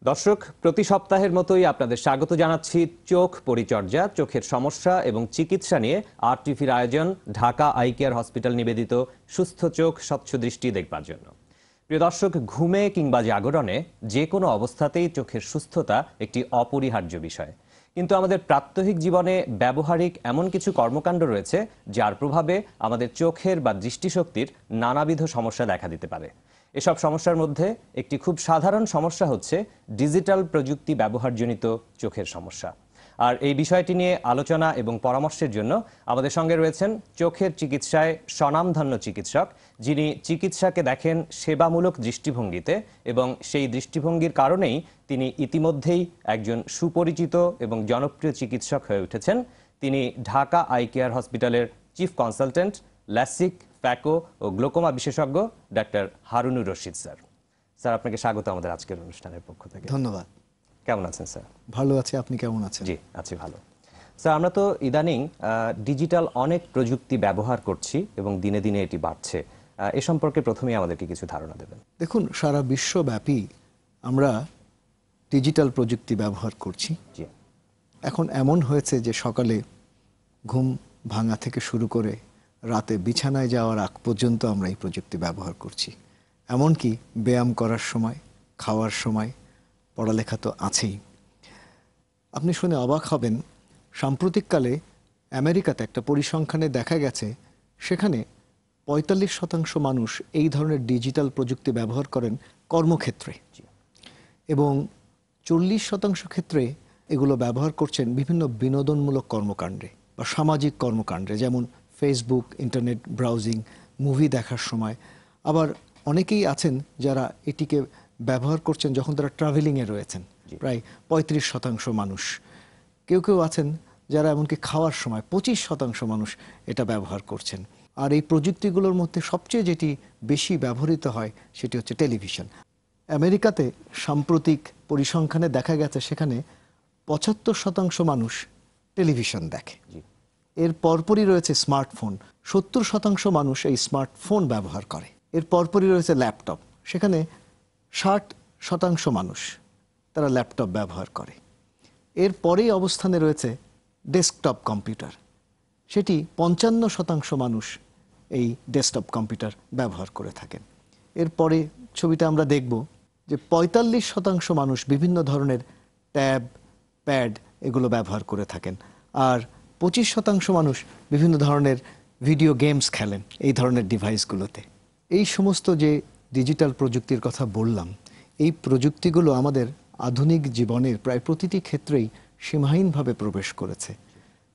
দর্শক, প্রতি সপ্তাহের মতোই আপনাদের স্বাগত জানাচ্ছি চোখ পরিচর্যা, চোখের সমস্যা এবং চিকিৎসা নিয়ে আরটিভির আয়োজন ঢাকা আই কেয়ার হসপিটাল নিবেদিত সুস্থ চোখ স্বচ্ছ দৃষ্টি দেখবার জন্য। প্রিয় দর্শক, ঘুমে কিংবা জাগরণে যে কোনো অবস্থাতেই চোখের সুস্থতা একটি অপরিহার্য বিষয়। কিন্তু আমাদের প্রাত্যহিক জীবনে ব্যবহারিক এমন কিছু কর্মকাণ্ড রয়েছে যার প্রভাবে আমাদের চোখের বা দৃষ্টিশক্তির নানাবিধ সমস্যা দেখা দিতে পারে। এসব সমস্যার মধ্যে একটি খুব সাধারণ সমস্যা হচ্ছে ডিজিটাল প্রযুক্তি ব্যবহারজনিত চোখের সমস্যা। আর এই বিষয়টি নিয়ে আলোচনা এবং পরামর্শের জন্য আমাদের সঙ্গে রয়েছেন চোখের চিকিৎসায় স্বনামধন্য চিকিৎসক, যিনি চিকিৎসাকে দেখেন সেবামূলক দৃষ্টিভঙ্গিতে এবং সেই দৃষ্টিভঙ্গির কারণেই তিনি ইতিমধ্যেই একজন সুপরিচিত এবং জনপ্রিয় চিকিৎসক হয়ে উঠেছেন। তিনি ঢাকা আই কেয়ার হসপিটালের চিফ কনসালটেন্ট, ল্যাসিক, ফ্যাকো ও গ্লোকোমা বিশেষজ্ঞ doctor Harunur Rashid sir. Sir, আপনাকে স্বাগত আমাদের আজকের অনুষ্ঠানের পক্ষ থেকে। ধন্যবাদ। কেমন আছেন স্যার? ভালো আছি, আপনি কেমন আছেন? জি, আছি ভালো। স্যার, আমরা তো ইদানিং ডিজিটাল অনেক প্রযুক্তি ব্যবহার করছি এবং দিনে দিনে এটি বাড়ছে। এ সম্পর্কে প্রথমেই আমাদেরকে কিছু ধারণা দেবেন। দেখুন, সারা বিশ্বব্যাপী আমরা ডিজিটাল প্রযুক্তি ব্যবহার করছি। জি। এখন এমন হয়েছে যে সকালে ঘুম ভাঙা থেকে শুরু করে রাতে বিছানায় যাওয়ার আগ পর্যন্ত আমরা এই প্রযুক্তি ব্যবহার করছি। এমনকি ব্যায়াম করার সময়, খাওয়ার সময়, পড়ালেখা তো আছেই। আপনি শুনে অবাক হবেন, সাম্প্রতিককালে আমেরিকাতে একটা পরিসংখ্যানে দেখা গেছে সেখানে ৪৫% মানুষ এই ধরনের ডিজিটাল প্রযুক্তি ব্যবহার করেন কর্মক্ষেত্রে এবং ৪০% ক্ষেত্রে এগুলো ব্যবহার করছেন বিভিন্ন বিনোদনমূলক কর্মকাণ্ডে বা সামাজিক কর্মকাণ্ডে, যেমন ফেসবুক, ইন্টারনেট ব্রাউজিং, মুভি দেখার সময়। আবার অনেকেই আছেন যারা এটিকে ব্যবহার করছেন যখন তারা ট্রাভেলিংয়ে রয়েছেন, প্রায় ৩৫% মানুষ। কেউ কেউ আছেন যারা এমনকি খাওয়ার সময় ২৫% মানুষ এটা ব্যবহার করছেন। আর এই প্রযুক্তিগুলোর মধ্যে সবচেয়ে যেটি বেশি ব্যবহৃত হয় সেটি হচ্ছে টেলিভিশন। আমেরিকাতে সাম্প্রতিক পরিসংখ্যানে দেখা গেছে সেখানে ৭৫% মানুষ টেলিভিশন দেখে। এর পরপরই রয়েছে স্মার্টফোন, ৭০% মানুষ এই স্মার্টফোন ব্যবহার করে। এর পরপরই রয়েছে ল্যাপটপ, সেখানে ৬০% মানুষ তারা ল্যাপটপ ব্যবহার করে। এর পরেই অবস্থানে রয়েছে ডেস্কটপ কম্পিউটার, সেটি ৫৫% মানুষ এই ডেস্কটপ কম্পিউটার ব্যবহার করে থাকেন। এরপরে ছবিটা আমরা দেখব যে ৪৫% মানুষ বিভিন্ন ধরনের ট্যাব, প্যাড এগুলো ব্যবহার করে থাকেন, আর ২৫% মানুষ বিভিন্ন ধরনের ভিডিও গেমস খেলেন এই ধরনের ডিভাইসগুলোতে। এই সমস্ত যে ডিজিটাল প্রযুক্তির কথা বললাম, এই প্রযুক্তিগুলো আমাদের আধুনিক জীবনের প্রায় প্রতিটি ক্ষেত্রেই সীমাহীনভাবে প্রবেশ করেছে।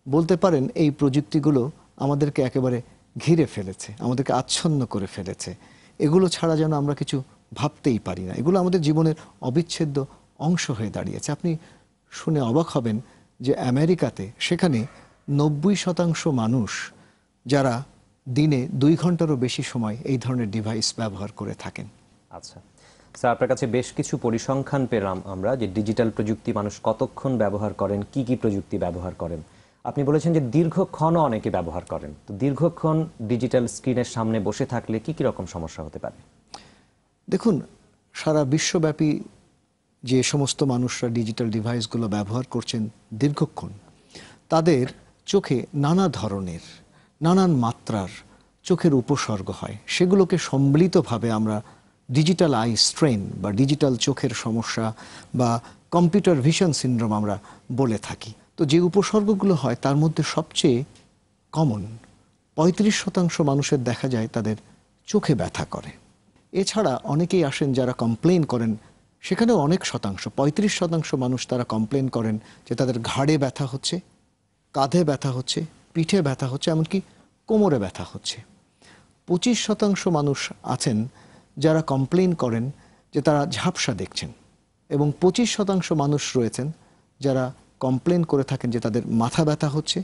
বলতে পারেন এই প্রযুক্তিগুলো আমাদেরকে একেবারে ঘিরে ফেলেছে, আমাদেরকে আচ্ছন্ন করে ফেলেছে। এগুলো ছাড়া যেন আমরা কিছু ভাবতেই পারি না। এগুলো আমাদের জীবনের অবিচ্ছেদ্য অংশ হয়ে দাঁড়িয়েছে। আপনি শুনে অবাক হবেন যে আমেরিকাতে সেখানে ৯০% মানুষ যারা দিনে ২ ঘন্টারও বেশি সময় এই ধরনের ডিভাইস ব্যবহার করে থাকেন। আচ্ছা স্যার, আপনার কাছে বেশ কিছু পরিসংখ্যান পেলাম আমরা যে ডিজিটাল প্রযুক্তি মানুষ কতক্ষণ ব্যবহার করেন, কি কি প্রযুক্তি ব্যবহার করেন। আপনি বলেছেন যে দীর্ঘক্ষণও অনেকে ব্যবহার করেন। তো দীর্ঘক্ষণ ডিজিটাল স্ক্রিনের সামনে বসে থাকলে কি কি রকম সমস্যা হতে পারে? দেখুন, সারা বিশ্বব্যাপী যে সমস্ত মানুষরা ডিজিটাল ডিভাইসগুলো ব্যবহার করছেন দীর্ঘক্ষণ, তাদের চোখে নানা ধরনের, নানান মাত্রার চোখের উপসর্গ হয়। সেগুলোকে সম্মিলিতভাবে আমরা ডিজিটাল আই স্ট্রেন বা ডিজিটাল চোখের সমস্যা বা কম্পিউটার ভিশন সিনড্রোম আমরা বলে থাকি। তো যে উপসর্গগুলো হয় তার মধ্যে সবচেয়ে কমন ৩৫% মানুষের দেখা যায় তাদের চোখে ব্যথা করে। এছাড়া অনেকেই আসেন যারা কমপ্লেন করেন, সেখানেও অনেক শতাংশ ৩৫% মানুষ তারা কমপ্লেন করেন যে তাদের ঘাড়ে ব্যথা হচ্ছে, কাঁধে ব্যথা হচ্ছে, পিঠে ব্যথা হচ্ছে, এমনকি কোমরে ব্যথা হচ্ছে। ২৫% মানুষ আছেন যারা কমপ্লেন করেন যে তারা ঝাপসা দেখছেন, এবং ২৫% মানুষ রয়েছেন যারা কমপ্লেন করে থাকেন যে তাদের মাথা ব্যথা হচ্ছে।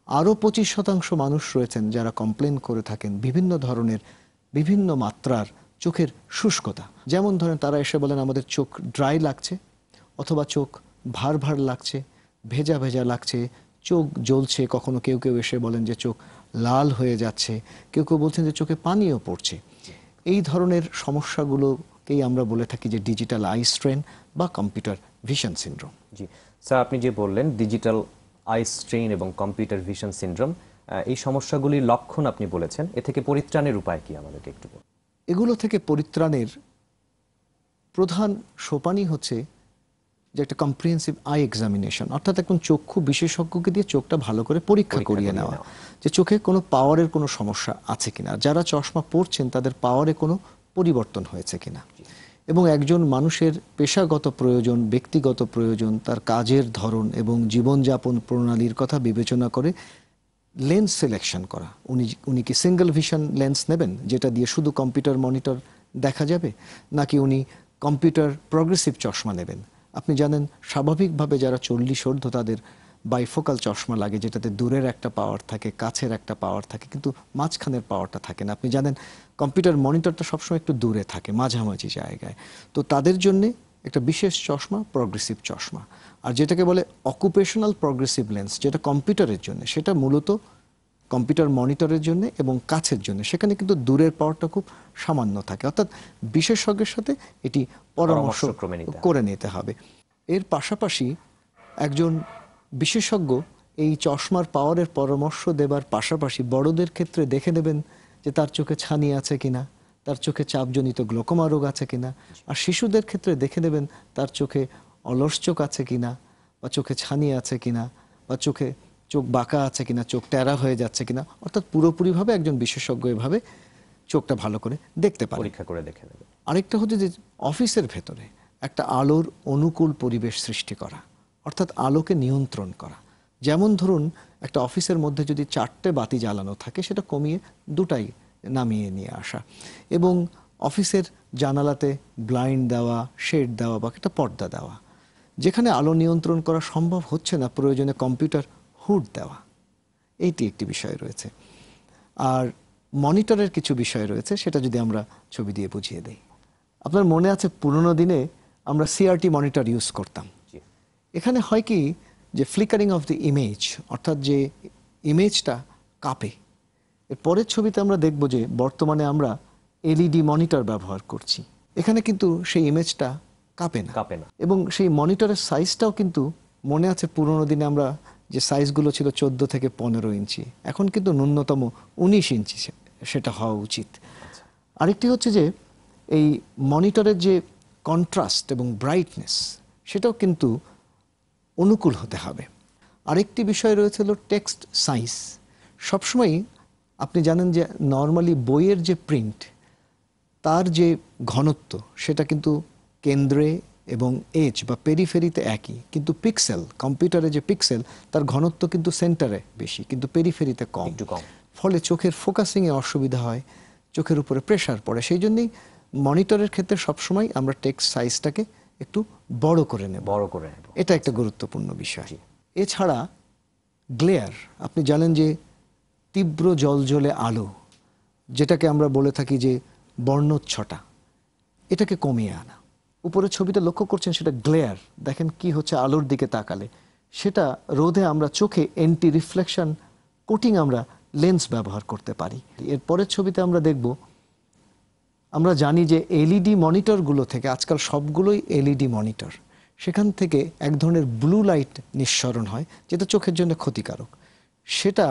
আরও ২৫% মানুষ রয়েছেন যারা কমপ্লেন করে থাকেন বিভিন্ন ধরনের, বিভিন্ন মাত্রার চোখের শুষ্কতা। যেমন ধরেন, তারা এসে বলেন আমাদের চোখ ড্রাই লাগছে, অথবা চোখ ভার ভার লাগছে, ভেজা ভেজা লাগছে, চোখ জ্বলছে। কখনো কেউ কেউ এসে বলেন যে চোখ লাল হয়ে যাচ্ছে, কেউ কেউ বলছেন যে চোখে পানিও পড়ছে। এই ধরনের সমস্যাগুলো সিনড্রোমকেই আমরা বলে থাকি যে ডিজিটাল আই স্ট্রেন বা কম্পিউটার ভিশন সিনড্রোম। জি স্যার, আপনি যে বললেন ডিজিটাল আই স্ট্রেইন এবং কম্পিউটার ভিশন সিনড্রোম, এই সমস্যাগুলির লক্ষণ আপনি বলেছেন, এ থেকে পরিত্রাণের উপায় কি আমাদেরকে একটু বলুন। এগুলো থেকে পরিত্রাণের প্রধান সোপানই হচ্ছে যে একটা কম্প্রিহেন্সিভ আই এক্সামিনেশন, অর্থাৎ একজন চক্ষু বিশেষজ্ঞকে দিয়ে চোখটা ভালো করে পরীক্ষা করিয়ে নেওয়া যে চোখে কোনো পাওয়ারের কোনো সমস্যা আছে কিনা, যারা চশমা পরছেন তাদের পাওয়ারে কোনো পরিবর্তন হয়েছে কিনা, এবং একজন মানুষের পেশাগত প্রয়োজন, ব্যক্তিগত প্রয়োজন, তার কাজের ধরন এবং জীবনযাপন প্রণালীর কথা বিবেচনা করে লেন্স সিলেকশন করা। উনি কি সিঙ্গেল ভিশন লেন্স নেবেন যেটা দিয়ে শুধু কম্পিউটার মনিটর দেখা যাবে, নাকি উনি কম্পিউটার প্রগ্রেসিভ চশমা নেবেন। আপনি জানেন স্বাভাবিকভাবে যারা 40 ঊর্ধ্ব তাদের বাইফোকাল চশমা লাগে, যেটাতে দূরের একটা পাওয়ার থাকে, কাছের একটা পাওয়ার থাকে, কিন্তু মাঝখানের পাওয়ারটা থাকে না। আপনি জানেন কম্পিউটার মনিটরটা সবসময় একটু দূরে থাকে, মাঝামাঝি জায়গায়। তো তাদের জন্যে একটা বিশেষ চশমা প্রগ্রেসিভ চশমা। আর যেটাকে বলে অকুপেশনাল প্রগ্রেসিভ লেন্স, যেটা কম্পিউটারের জন্য, সেটা মূলত কম্পিউটার মনিটরের জন্য এবং কাছের জন্য, সেখানে কিন্তু দূরের পাওয়ারটা খুব সামান্য থাকে। অর্থাৎ বিশেষজ্ঞের সাথে এটি পরামর্শ করে নিতে হবে। এর পাশাপাশি একজন বিশেষজ্ঞ এই চশমার পাওয়ারের পরামর্শ দেবার পাশাপাশি বড়দের ক্ষেত্রে দেখে নেবেন যে তার চোখে ছানি আছে কিনা, তার চোখে চাপজনিত গ্লোকোমা রোগ আছে কিনা। আর শিশুদের ক্ষেত্রে দেখে নেবেন তার চোখে অলস চোখ আছে কিনা, বা চোখে ছানি আছে কিনা, বা চোখ বাঁকা আছে কিনা, চোখ ট্যারা হয়ে যাচ্ছে কিনা। অর্থাৎ পুরোপুরিভাবে একজন বিশেষজ্ঞ এভাবে চোখটা ভালো করে দেখতে পারে, পরীক্ষা করে দেখে নেবে। আরেকটা হচ্ছে যে অফিসের ভেতরে একটা আলোর অনুকূল পরিবেশ সৃষ্টি করা, অর্থাৎ আলোকে নিয়ন্ত্রণ করা। যেমন ধরুন একটা অফিসের মধ্যে যদি 4টে বাতি জ্বালানো থাকে, সেটা কমিয়ে 2টাই নামিয়ে নিয়ে আসা, এবং অফিসের জানালাতে ব্লাইন্ড দেওয়া, শেড দেওয়া বা একটা পর্দা দেওয়া। যেখানে আলো নিয়ন্ত্রণ করা সম্ভব হচ্ছে না, প্রয়োজনে কম্পিউটার হুড দেওয়া। এইটি একটি বিষয় রয়েছে। আর মনিটরের কিছু বিষয় রয়েছে, সেটা যদি আমরা ছবি দিয়ে বুঝিয়ে দেই। আপনার মনে আছে পুরোনো দিনে আমরা সিআরটি মনিটর ইউজ করতাম। এখানে হয় কি যে ফ্লিকারিং অফ দ্য ইমেজ, অর্থাৎ যে ইমেজটা কাঁপে। এর পরের ছবিতে আমরা দেখব যে বর্তমানে আমরা এলইডি মনিটর ব্যবহার করছি, এখানে কিন্তু সেই ইমেজটা কাঁপে না। এবং সেই মনিটরের সাইজটাও কিন্তু মনে আছে পুরোনো দিনে আমরা যে সাইজগুলো ছিল 14 থেকে 15 ইঞ্চি, এখন কিন্তু ন্যূনতম 19 ইঞ্চি সেটা হওয়া উচিত। আরেকটি হচ্ছে যে এই মনিটরের যে কন্ট্রাস্ট এবং ব্রাইটনেস, সেটাও কিন্তু অনুকূল হতে হবে। আরেকটি বিষয় রয়েছে হলো টেক্সট সাইজ। সবসময়ই আপনি জানেন যে নর্মালি বইয়ের যে প্রিন্ট, তার যে ঘনত্ব সেটা কিন্তু কেন্দ্রে এবং এজ বা পেরিফেরিতে একই, কিন্তু পিক্সেল, কম্পিউটারে যে পিক্সেল, তার ঘনত্ব কিন্তু সেন্টারে বেশি কিন্তু পেরিফেরিতে কম। ফলে চোখের ফোকাসিংয়ে অসুবিধা হয়, চোখের উপরে প্রেশার পড়ে। সেই জন্যই মনিটরের ক্ষেত্রে সবসময় আমরা টেক্সট সাইজটাকে একটু বড় করে নেব। এটা একটা গুরুত্বপূর্ণ বিষয়। এছাড়া গ্লেয়ার, আপনি জানেন যে তীব্র জলজলে আলো, যেটাকে আমরা বলে থাকি যে বর্ণচ্ছটা, এটাকে কমিয়ে আনা। উপরের ছবিটা লক্ষ্য করছেন, সেটা গ্লেয়ার। দেখেন কি হচ্ছে আলোর দিকে তাকালে, সেটা রোধে আমরা চোখে অ্যান্টি রিফ্লেকশন কোটিং আমরা লেন্স ব্যবহার করতে পারি। এর পরের ছবিতে আমরা দেখব, আমরা জানি যে এলইডি মনিটরগুলো থেকে, আজকাল সবগুলোই এলইডি মনিটর, সেখান থেকে এক ধরনের ব্লু লাইট নিঃসরণ হয়, যেটা চোখের জন্য ক্ষতিকারক। সেটা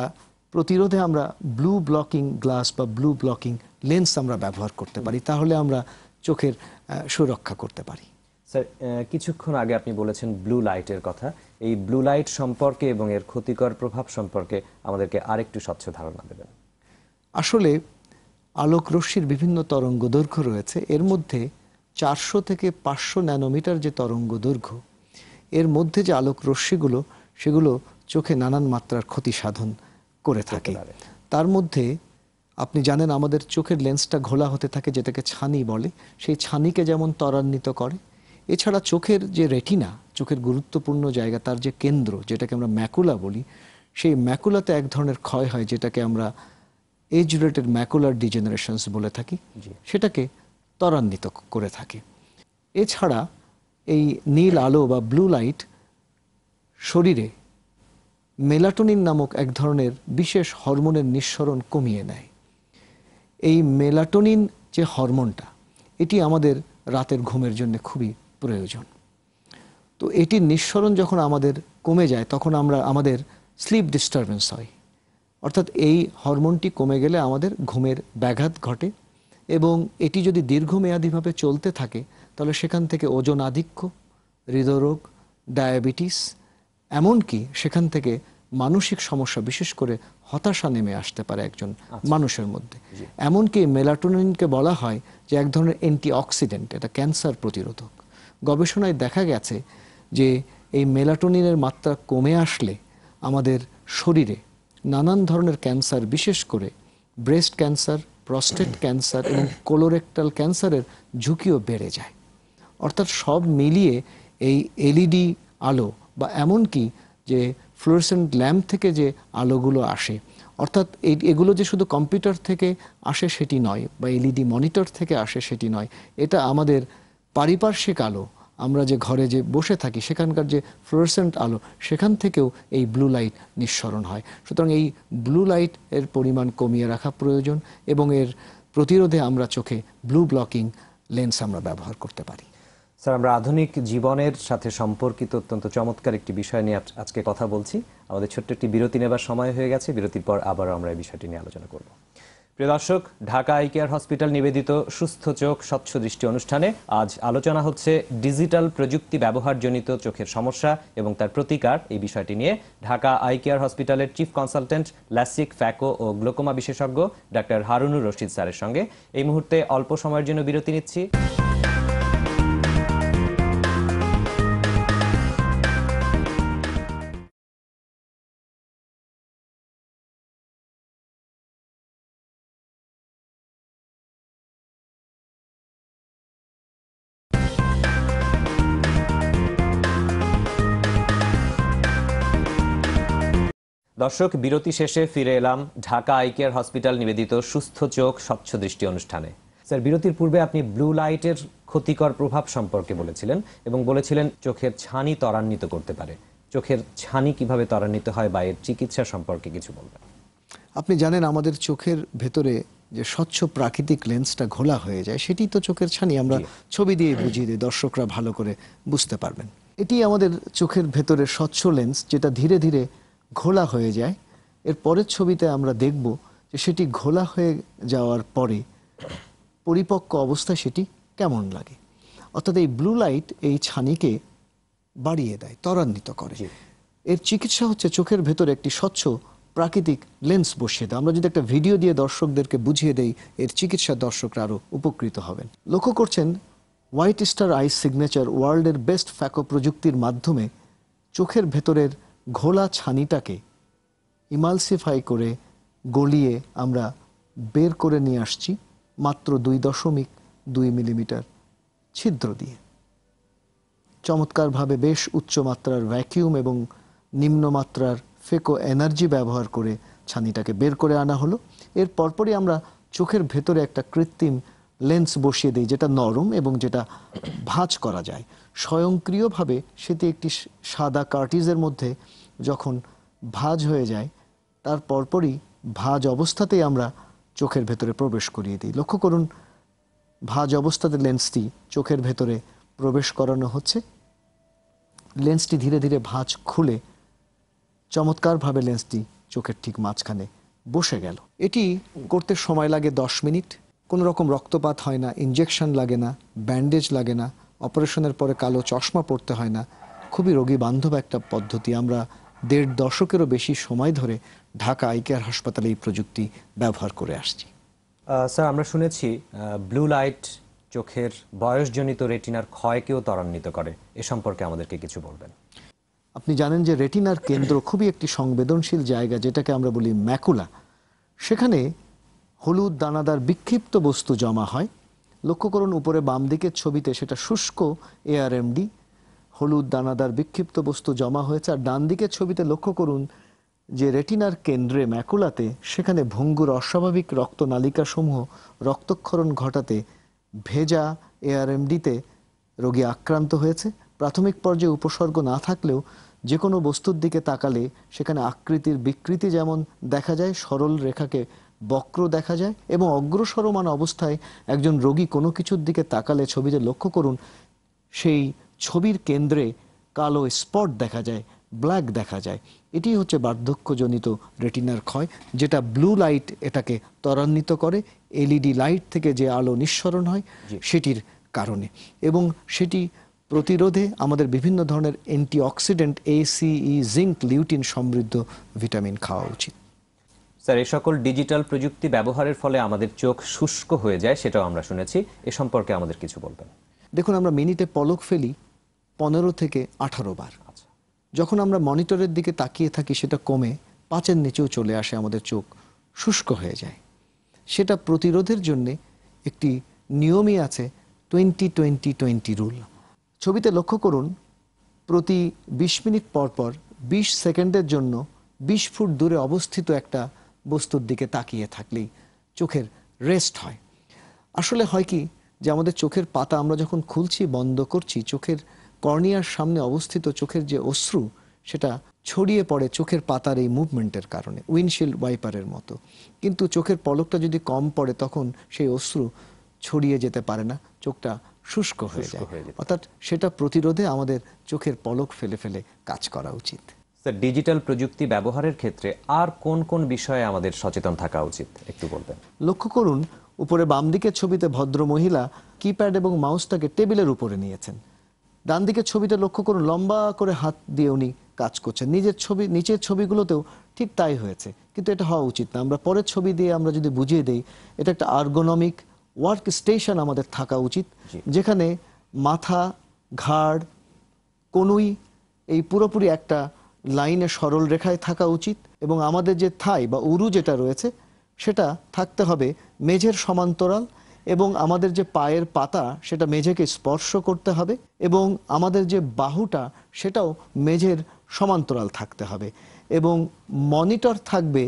প্রতিরোধে আমরা ব্লু ব্লকিং গ্লাস বা ব্লু ব্লকিং লেন্স আমরা ব্যবহার করতে পারি, তাহলে আমরা চোখের সুরক্ষা করতে পারি। স্যার, কিছুক্ষণ আগে আপনি বলেছেন ব্লু লাইটের কথা। এই ব্লু লাইট সম্পর্কে এবং এর ক্ষতিকর প্রভাব সম্পর্কে আমাদেরকে আরেকটু স্বচ্ছ ধারণা দেবেন। আসলে আলোক রশ্মির বিভিন্ন তরঙ্গ দৈর্ঘ্য রয়েছে। এর মধ্যে 400 থেকে 500 ন্যানোমিটার যে তরঙ্গ দৈর্ঘ্য, এর মধ্যে যে আলোক রশ্মিগুলো, সেগুলো চোখে নানান মাত্রার ক্ষতি সাধন করে থাকে। তার মধ্যে আপনি জানেন আমাদের চোখের লেন্সটা ঘোলা হতে থাকে, যেটাকে ছানি বলে। সেই ছানিকে যেমন ত্বরান্বিত করে, এছাড়া চোখের যে রেটিনা, চোখের গুরুত্বপূর্ণ জায়গা, তার যে কেন্দ্র, যেটাকে আমরা ম্যাকুলা বলি, সেই ম্যাকুলাতে এক ধরনের ক্ষয় হয়, যেটাকে আমরা এজ রিলেটেড ম্যাকুলার ডিজেনারেশনস বলে থাকি, সেটাকে ত্বরান্বিত করে থাকে। এছাড়া এই নীল আলো বা ব্লু লাইট শরীরে মেলাটোনিন নামক এক ধরনের বিশেষ হরমোনের নিঃসরণ কমিয়ে নেয়। এই মেলাটোনিন যে হরমোনটা, এটি আমাদের রাতের ঘুমের জন্য খুবই প্রয়োজন। তো এটির নিঃসরণ যখন আমাদের কমে যায় তখন আমাদের স্লিপ ডিস্টারবেন্স হয়, অর্থাৎ এই হরমোনটি কমে গেলে আমাদের ঘুমের ব্যাঘাত ঘটে এবং এটি যদি দীর্ঘমেয়াদীভাবে চলতে থাকে তাহলে সেখান থেকে ওজন আধিক্য, হৃদরোগ, ডায়াবেটিস, এমনকি সেখান থেকে মানসিক সমস্যা, বিশেষ করে হতাশা নেমে আসতে পারে একজন মানুষের মধ্যে। এমনকি মেলাটোনিনকে বলা হয় যে এক ধরনের অ্যান্টিঅক্সিডেন্ট, এটা ক্যান্সার প্রতিরোধক। গবেষণায় দেখা গেছে যে এই মেলাটোনিনের মাত্রা কমে আসলে আমাদের শরীরে নানান ধরনের ক্যান্সার, বিশেষ করে ব্রেস্ট ক্যান্সার, প্রস্টেট ক্যান্সার এবং কোলোরেক্টাল ক্যান্সারের ঝুঁকিও বেড়ে যায়। অর্থাৎ সব মিলিয়ে এই এলইডি আলো বা এমনকি যে ফ্লুorescent ল্যাম্প থেকে যে আলোগুলো আসে, অর্থাৎ এগুলো যে শুধু কম্পিউটার থেকে আসে সেটি নয়, বা এলইডি মনিটর থেকে আসে সেটি নয়, এটা আমাদের পারিপার্শ্বিক আলো, আমরা যে ঘরে যে বসে থাকি সেখানকার যে ফ্লুorescent আলো, সেখান থেকেও এই ব্লু লাইট নিঃসরণ হয়। সুতরাং এই ব্লু লাইট এর পরিমাণ কমিয়ে রাখা প্রয়োজন এবং এর প্রতিরোধে আমরা চোখে ব্লু ব্লকিং লেন্স আমরা ব্যবহার করতে পারি। স্যার, আমরা আধুনিক জীবনের সাথে সম্পর্কিত অত্যন্ত চমৎকার একটি বিষয় নিয়ে আজকে কথা বলছি। আমাদের ছোট্ট একটি বিরতি নেবার সময় হয়ে গেছে। বিরতির পর আবারও আমরা এই বিষয়টি নিয়ে আলোচনা করব। প্রিয় দর্শক, ঢাকা আই কেয়ার হসপিটাল নিবেদিত সুস্থ চোখ স্বচ্ছ দৃষ্টি অনুষ্ঠানে আজ আলোচনা হচ্ছে ডিজিটাল প্রযুক্তি ব্যবহারজনিত চোখের সমস্যা এবং তার প্রতিকার, এই বিষয়টি নিয়ে ঢাকা আই কেয়ার হসপিটালের চিফ কনসালটেন্ট, ল্যাসিক, ফ্যাকো ও গ্লোকোমা বিশেষজ্ঞ ডাক্তার হারুনুর রশিদ স্যারের সঙ্গে। এই মুহূর্তে অল্প সময়ের জন্য বিরতি নিচ্ছি। দর্শক, বিরতি শেষে ফিরে এলাম ঢাকা আই কেয়ার হসপিটাল নিবেদিত সুস্থ চোখ স্বচ্ছ দৃষ্টি অনুষ্ঠানে। স্যার, বিরতির পূর্বে আপনি ব্লু লাইটের ক্ষতিকর প্রভাব সম্পর্কে বলেছিলেন এবং বলেছিলেন চোখের ছানি ত্বরান্বিত করতে পারে। চোখের ছানি কিভাবে ত্বরান্বিত হয় বা এর চিকিৎসা সম্পর্কে কিছু বলবেন? আপনি জানেন আমাদের চোখের ভেতরে যে স্বচ্ছ প্রাকৃতিক লেন্সটা ঘোলা হয়ে যায় সেটি তো চোখের ছানি। আমরা ছবি দিয়ে বুঝিয়ে দিই, দর্শকরা ভালো করে বুঝতে পারবেন। এটি আমাদের চোখের ভেতরে স্বচ্ছ লেন্স, যেটা ধীরে ধীরে ঘোলা হয়ে যায়। এর পরের ছবিতে আমরা দেখব যে সেটি ঘোলা হয়ে যাওয়ার পরে পরিপক্ক অবস্থায় সেটি কেমন লাগে। অর্থাৎ এই ব্লু লাইট এই ছানিকে বাড়িয়ে দেয়, ত্বরান্বিত করে। এর চিকিৎসা হচ্ছে চোখের ভেতরে একটি স্বচ্ছ প্রাকৃতিক লেন্স বসিয়ে দেয়। আমরা যদি একটা ভিডিও দিয়ে দর্শকদেরকে বুঝিয়ে দেই, এর চিকিৎসা দর্শকরা আরও উপকৃত হবেন। লক্ষ্য করছেন হোয়াইট স্টার আই সিগনেচার ওয়ার্ল্ডের বেস্ট ফ্যাকো প্রযুক্তির মাধ্যমে চোখের ভেতরের ঘোলা ছানিটাকে ইমালসিফাই করে গলিয়ে আমরা বের করে নিয়ে আসছি মাত্র 2.2 মিলিমিটার ছিদ্র দিয়ে। চমৎকারভাবে বেশ উচ্চমাত্রার ভ্যাকিউম এবং নিম্নমাত্রার ফেকো এনার্জি ব্যবহার করে ছানিটাকে বের করে আনা হলো। এর পরপরই আমরা চোখের ভেতরে একটা কৃত্রিম লেন্স বসিয়ে দিই, যেটা নরম এবং যেটা ভাঁজ করা যায় স্বয়ংক্রিয়ভাবে। সেটি একটি সাদা কার্টিজের মধ্যে যখন ভাঁজ হয়ে যায়, তার পরপরই ভাঁজ অবস্থাতেই আমরা চোখের ভেতরে প্রবেশ করিয়ে দিই। লক্ষ্য করুন, ভাঁজ অবস্থাতে লেন্সটি চোখের ভেতরে প্রবেশ করানো হচ্ছে। লেন্সটি ধীরে ধীরে ভাঁজ খুলে চমৎকারভাবে লেন্সটি চোখের ঠিক মাঝখানে বসে গেল। এটি করতে সময় লাগে 10 মিনিট। কোনো রকম রক্তপাত হয় না, ইনজেকশন লাগে না, ব্যান্ডেজ লাগে না, অপারেশনের পরে কালো চশমা পড়তে হয় না। খুবই রোগী বান্ধব একটা পদ্ধতি। আমরা 1.5 দশকেরও বেশি সময় ধরে ঢাকা আই কেয়ার হাসপাতালে এই প্রযুক্তি ব্যবহার করে আসছি। স্যার, আমরা শুনেছি ব্লু লাইট চোখের বয়সজনিত রেটিনার ক্ষয়কেও ত্বরান্বিত করে। এ সম্পর্কে আমাদেরকে কিছু বলবেন? আপনি জানেন যে রেটিনার কেন্দ্র খুবই একটি সংবেদনশীল জায়গা, যেটাকে আমরা বলি ম্যাকুলা। সেখানে হলুদ দানাদার বিক্ষিপ্ত বস্তু জমা হয়। লক্ষ্য করুন উপরে বাম দিকের ছবিতে সেটা শুষ্ক এআরএমডি, হলুদ দানাদার বিক্ষিপ্ত বস্তু জমা হয়েছে। আর ডান দিকের ছবিতে লক্ষ্য করুন যে রেটিনার কেন্দ্রে ম্যাকুলাতে সেখানে ভঙ্গুর অস্বাভাবিক রক্তনালিকাসমূহ রক্তক্ষরণ ঘটাতে ভেজা এআরএমডিতে রোগী আক্রান্ত হয়েছে। প্রাথমিক পর্যায়ে উপসর্গ না থাকলেও যে কোনো বস্তুর দিকে তাকালে সেখানে আকৃতির বিকৃতি যেমন দেখা যায়, সরল রেখাকে বক্র দেখা যায় এবং অগ্রসরমান অবস্থায় একজন রোগী কোনো কিছুর দিকে তাকালে ছবিতে লক্ষ্য করুন সেই ছবির কেন্দ্রে কালো স্পট দেখা যায়, ব্ল্যাক দেখা যায়। এটি হচ্ছে বার্ধক্যজনিত রেটিনার ক্ষয়, যেটা ব্লু লাইট এটাকে ত্বরান্বিত করে, এলইডি লাইট থেকে যে আলো নিঃসরণ হয় সেটির কারণে। এবং সেটি প্রতিরোধে আমাদের বিভিন্ন ধরনের অ্যান্টিঅক্সিডেন্ট ACE, জিঙ্ক, লিউটিন সমৃদ্ধ ভিটামিন খাওয়া উচিত। স্যার, এই সকল ডিজিটাল প্রযুক্তি ব্যবহারের ফলে আমাদের চোখ শুষ্ক হয়ে যায়, সেটাও আমরা শুনেছি। এ সম্পর্কে আমাদের কিছু বলবেন? দেখুন, আমরা মিনিটে পলক ফেলি 15 থেকে 18 বার। যখন আমরা মনিটরের দিকে তাকিয়ে থাকি সেটা কমে 5-এর নিচেও চলে আসে, আমাদের চোখ শুষ্ক হয়ে যায়। সেটা প্রতিরোধের জন্যে একটি নিয়মই আছে, 20-20-20 রুল। ছবিতে লক্ষ্য করুন, প্রতি 20 মিনিট পর পর 20 সেকেন্ডের জন্য 20 ফুট দূরে অবস্থিত একটা বস্তুর দিকে তাকিয়ে থাকলেই চোখের রেস্ট হয়। আসলে হয় কি যে আমাদের চোখের পাতা আমরা যখন খুলছি বন্ধ করছি, চোখের কর্নিয়ার সামনে অবস্থিত চোখের যে অশ্রু সেটা ছড়িয়ে পড়ে চোখের পাতার এই মুভমেন্টের কারণে, উইন্ডশিল্ড ওয়াইপারের মতো। কিন্তু চোখের পলকটা যদি কম পড়ে তখন সেই অশ্রু ছড়িয়ে যেতে পারে না, চোখটা শুষ্ক হয়ে যায়। অর্থাৎ সেটা প্রতিরোধে আমাদের চোখের পলক ফেলে ফেলে কাজ করা উচিত। স্যার, ডিজিটাল প্রযুক্তি ব্যবহারের ক্ষেত্রে আর কোন কোন বিষয়ে আমাদের সচেতন থাকা উচিত একটু বলবেন? লক্ষ্য করুন, উপরে বাম দিকের ছবিতে ভদ্র মহিলা কিপ্যাড এবং মাউসটাকে টেবিলের উপরে নিয়েছেন। ডান দিকের ছবিতে লক্ষ্য করুন, লম্বা করে হাত দিয়ে উনি কাজ করছেন। নিচের ছবিগুলোতেও ঠিক তাই হয়েছে, কিন্তু এটা হওয়া উচিত না। আমরা পরের ছবি দিয়ে আমরা যদি বুঝিয়ে দেই, এটা একটা আর্গোনমিক ওয়ার্ক স্টেশন আমাদের থাকা উচিত, যেখানে মাথা, ঘাড়, কনুই এই পুরোপুরি একটা লাইনে সরল রেখায় থাকা উচিত। এবং আমাদের যে থাই বা উরু যেটা রয়েছে সেটা থাকতে হবে মেঝের সমান্তরাল, এবং আমাদের যে পায়ের পাতা সেটা মেঝেকে স্পর্শ করতে হবে, এবং আমাদের যে বাহুটা সেটাও মেঝের সমান্তরাল থাকতে হবে। এবং মনিটর থাকবে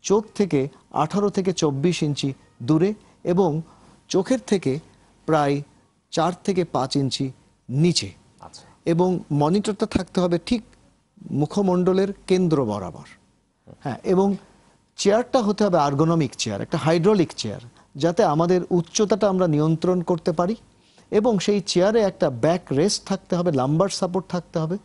চোখ থেকে 18 থেকে 24 ইঞ্চি দূরে এবং চোখের থেকে প্রায় 4 থেকে 5 ইঞ্চি নিচে। এবং মনিটরটা থাকতে হবে ঠিক মুখমণ্ডলের কেন্দ্র বরাবর। হ্যাঁ, এবং চেয়ারটা হতে হবে আর্গোনমিক চেয়ার, একটা হাইড্রোলিক চেয়ার, যাতে আমাদের উচ্চতাটা আমরা নিয়ন্ত্রণ করতে পারি। এবং সেই চেয়ারে একটা ব্যাক রেস্ট থাকতে হবে, লাম্বার সাপোর্ট থাকতে হবে।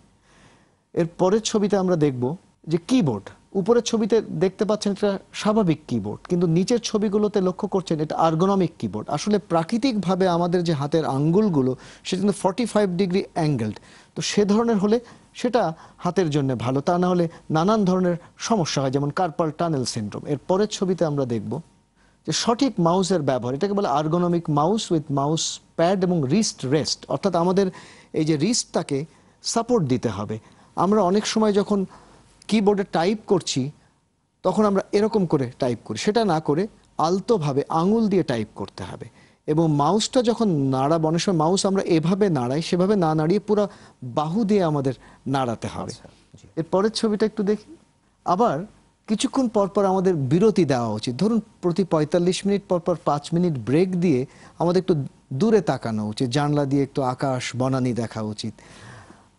এর পরের ছবিতে আমরা দেখব যে কিবোর্ড, উপরের ছবিতে দেখতে পাচ্ছেন এটা স্বাভাবিক কিবোর্ড, কিন্তু নিচের ছবিগুলোতে লক্ষ্য করছেন এটা আর্গোনমিক কিবোর্ড। আসলে প্রাকৃতিকভাবে আমাদের যে হাতের আঙ্গুলগুলো সেটা কিন্তু 45 ডিগ্রি অ্যাঙ্গেলড, তো সে ধরনের হলে সেটা হাতের জন্য ভালো, তা না হলে নানান ধরনের সমস্যা হয়, যেমন কার্পাল টানেল সিনড্রোম। এর পরের ছবিতে আমরা দেখব যে সঠিক মাউসের ব্যবহার, এটাকে বলে ergonomic mouse with mouse pad এবং রিস্ট রেস্ট, অর্থাৎ আমাদের এই যে রিস্টটাকে সাপোর্ট দিতে হবে। আমরা অনেক সময় যখন কিবোর্ডে টাইপ করছি তখন আমরা এরকম করে টাইপ করি, সেটা না করে আলতোভাবে আঙুল দিয়ে টাইপ করতে হবে। এবং মাউসটা যখন নাড়াবো, অনেক সময় মাউস আমরা এভাবে নাড়াই, সেভাবে না নাড়িয়ে পুরো বাহু দিয়ে আমাদের নাড়াতে হবে। এর পরের ছবিটা একটু দেখি। আবার কিছুক্ষণ পর পর আমাদের বিরতি দেওয়া উচিত। ধরুন প্রতি 45 মিনিট পর পর 5 মিনিট ব্রেক দিয়ে আমাদের একটু দূরে তাকানো উচিত, জানলা দিয়ে একটু আকাশ বনানী দেখা উচিত।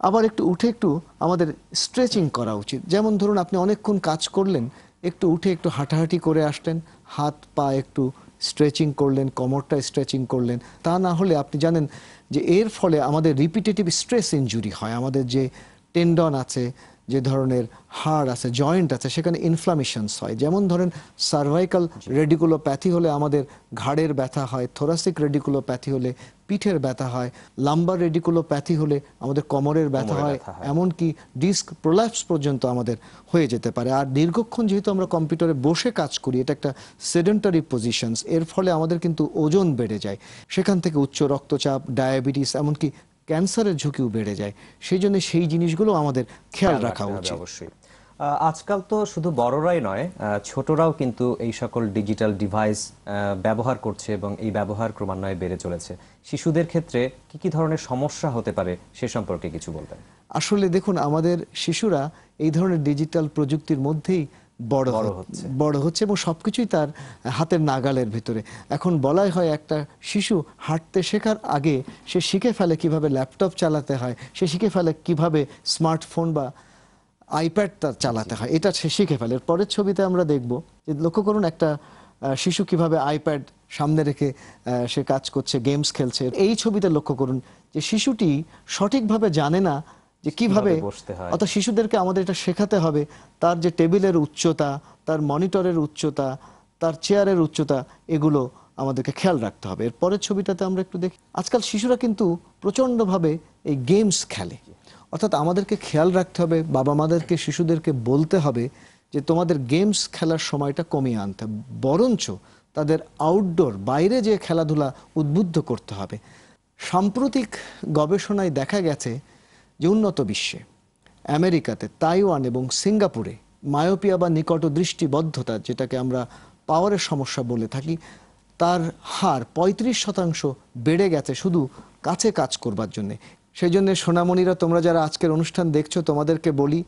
আবার একটু উঠে একটু আমাদের স্ট্রেচিং করা উচিত। যেমন ধরুন আপনি অনেকক্ষণ কাজ করলেন, একটু উঠে একটু হাঁটাহাঁটি করে আসলেন, হাত পা একটু স্ট্রেচিং করলেন, কোমরটা স্ট্রেচিং করলেন। তা না হলে আপনি জানেন যে এর ফলে আমাদের রিপিটেটিভ স্ট্রেস ইনজুরি হয়। আমাদের যে টেন্ডন আছে, যে ধরনের হাড় আছে, জয়েন্ট আছে, সেখানে ইনফ্লামেশনস হয়। যেমন ধরেন সার্ভাইকাল রেডিকুলোপ্যাথি হলে আমাদের ঘাড়ের ব্যথা হয়, থোরাসিক রেডিকুলোপ্যাথি হলে পিঠের ব্যথা হয়, লাম্বার রেডিকুলোপ্যাথি হলে আমাদের কোমরের ব্যথা হয়, এমনকি ডিস্ক প্রোল্যাপস পর্যন্ত আমাদের হয়ে যেতে পারে। আর দীর্ঘক্ষণ যেহেতু আমরা কম্পিউটারে বসে কাজ করি, এটা একটা সেডেন্টারি পজিশনস, এর ফলে আমাদের কিন্তু ওজন বেড়ে যায়। সেখান থেকে উচ্চ রক্তচাপ, ডায়াবেটিস, এমনকি ক্যান্সারের ঝুঁকিও বেড়ে যায়। সেই জন্য সেই জিনিসগুলো আমাদের খেয়াল রাখা উচিত। অবশ্যই। আজকাল তো শুধু বড়রাই নয়, ছোটরাও কিন্তু এই সকল ডিজিটাল ডিভাইস ব্যবহার করছে এবং এই ব্যবহার ক্রমান্বয়ে বেড়ে চলেছে। শিশুদের ক্ষেত্রে কি কি ধরনের সমস্যা হতে পারে সে সম্পর্কে কিছু বলবেন? আসলে দেখুন, আমাদের শিশুরা এই ধরনের ডিজিটাল প্রযুক্তির মধ্যেই বড় হচ্ছে এবং সবকিছুই তার হাতের নাগালের ভিতরে। এখন বলাই হয় একটা শিশু হাঁটতে শেখার আগে সে শিখে ফেলে কিভাবে ল্যাপটপ চালাতে হয়, সে শিখে ফেলে কিভাবে স্মার্টফোন বা আইপ্যাড তার চালাতে হয়, এটা সে শিখে ফেলে। এর পরের ছবিতে আমরা দেখব যে লক্ষ্য করুন একটা শিশু কিভাবে আইপ্যাড সামনে রেখে সে কাজ করছে, গেমস খেলছে। এই ছবিতে লক্ষ্য করুন যে শিশুটি সঠিকভাবে জানে না যে কিভাবে বসতে হয়। অর্থাৎ শিশুদেরকে আমাদের এটা শেখাতে হবে, তার যে টেবিলের উচ্চতা, তার মনিটরের উচ্চতা, তার চেয়ারের উচ্চতা, এগুলো আমাদেরকে খেয়াল রাখতে হবে। এর পরের ছবিটাতে আমরা একটু দেখি, আজকাল শিশুরা কিন্তু প্রচণ্ডভাবে এই গেমস খেলে। অর্থাৎ আমাদেরকে খেয়াল রাখতে হবে, বাবা মাদেরকে শিশুদেরকে বলতে হবে যে তোমাদের গেমস খেলার সময়টা কমিয়ে আনতে হবে, বরঞ্চ তাদের আউটডোর বাইরে যে খেলাধুলা উদ্বুদ্ধ করতে হবে। সাম্প্রতিক গবেষণায় দেখা গেছে যে উন্নত বিশ্বে, আমেরিকাতে, তাইওয়ান এবং সিঙ্গাপুরে মায়োপিয়া বা নিকট দৃষ্টিবদ্ধতা, যেটাকে আমরা পাওয়ারের সমস্যা বলে থাকি, তার হার 35% বেড়ে গেছে শুধু কাছে কাজ করবার জন্যে। সেই জন্য সোনামণিরা, তোমরা যারা আজকের অনুষ্ঠান দেখছো, তোমাদেরকে বলি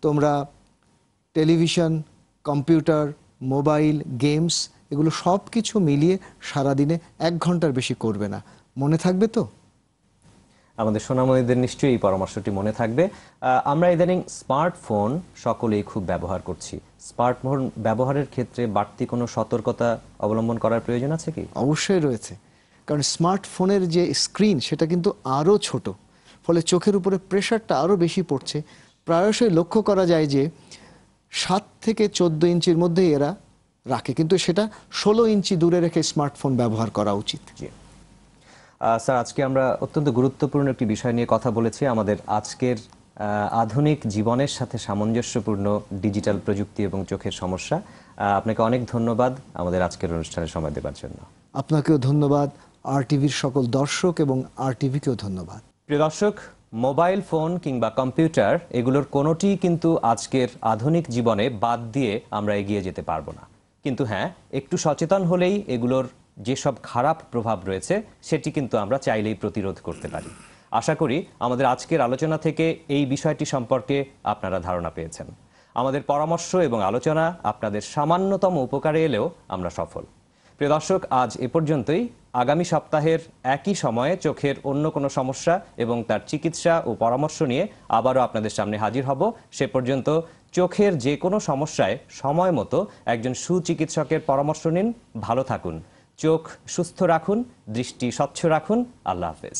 তোমরা টেলিভিশন, কম্পিউটার, মোবাইল, গেমস এগুলো সব কিছু মিলিয়ে সারাদিনে 1 ঘন্টার বেশি করবে না। মনে থাকবে তো? আমাদের সোনামণিদের নিশ্চয়ই এই পরামর্শটি মনে থাকবে। আমরা ইদানিং স্মার্টফোন সকলেই খুব ব্যবহার করছি। স্মার্টফোন ব্যবহারের ক্ষেত্রে বাড়তি কোনো সতর্কতা অবলম্বন করার প্রয়োজন আছে কি? অবশ্যই রয়েছে, কারণ স্মার্টফোনের যে স্ক্রিন সেটা কিন্তু আরও ছোট, ফলে চোখের উপরে প্রেশারটা আরও বেশি পড়ছে। প্রায়শই লক্ষ্য করা যায় যে 7 থেকে 14 ইঞ্চির মধ্যেই এরা রাখে, কিন্তু সেটা 16 ইঞ্চি দূরে রেখে স্মার্টফোন ব্যবহার করা উচিত। জি স্যার, আজকে আমরা অত্যন্ত গুরুত্বপূর্ণ একটি বিষয় নিয়ে কথা বলেছি, আমাদের আজকের আধুনিক জীবনের সাথে সামঞ্জস্যপূর্ণ ডিজিটাল প্রযুক্তি এবং চোখের সমস্যা। আপনাকে অনেক ধন্যবাদ আমাদের আজকের অনুষ্ঠানে সময় দেওয়ার জন্য। আপনাকেও ধন্যবাদ, RTV-র সকল দর্শক এবং RTV-কেও ধন্যবাদ। প্রিয় দর্শক, মোবাইল ফোন কিংবা কম্পিউটার এগুলোর কোনোটি কিন্তু আজকের আধুনিক জীবনে বাদ দিয়ে আমরা এগিয়ে যেতে পারবো না। কিন্তু হ্যাঁ, একটু সচেতন হলেই এগুলোর যেসব খারাপ প্রভাব রয়েছে সেটি কিন্তু আমরা চাইলেই প্রতিরোধ করতে পারি। আশা করি আমাদের আজকের আলোচনা থেকে এই বিষয়টি সম্পর্কে আপনারা ধারণা পেয়েছেন। আমাদের পরামর্শ এবং আলোচনা আপনাদের সামান্যতম উপকারে এলেও আমরা সফল। প্রিয় দর্শক, আজ এ পর্যন্তই। আগামী সপ্তাহের একই সময়ে চোখের অন্য কোনো সমস্যা এবং তার চিকিৎসা ও পরামর্শ নিয়ে আবারও আপনাদের সামনে হাজির হব। সে পর্যন্ত চোখের যে কোনো সমস্যায় সময় মতো একজন সুচিকিৎসকের পরামর্শ নিন। ভালো থাকুন, চোখ সুস্থ রাখুন, দৃষ্টি স্বচ্ছ রাখুন। আল্লাহ হাফেজ।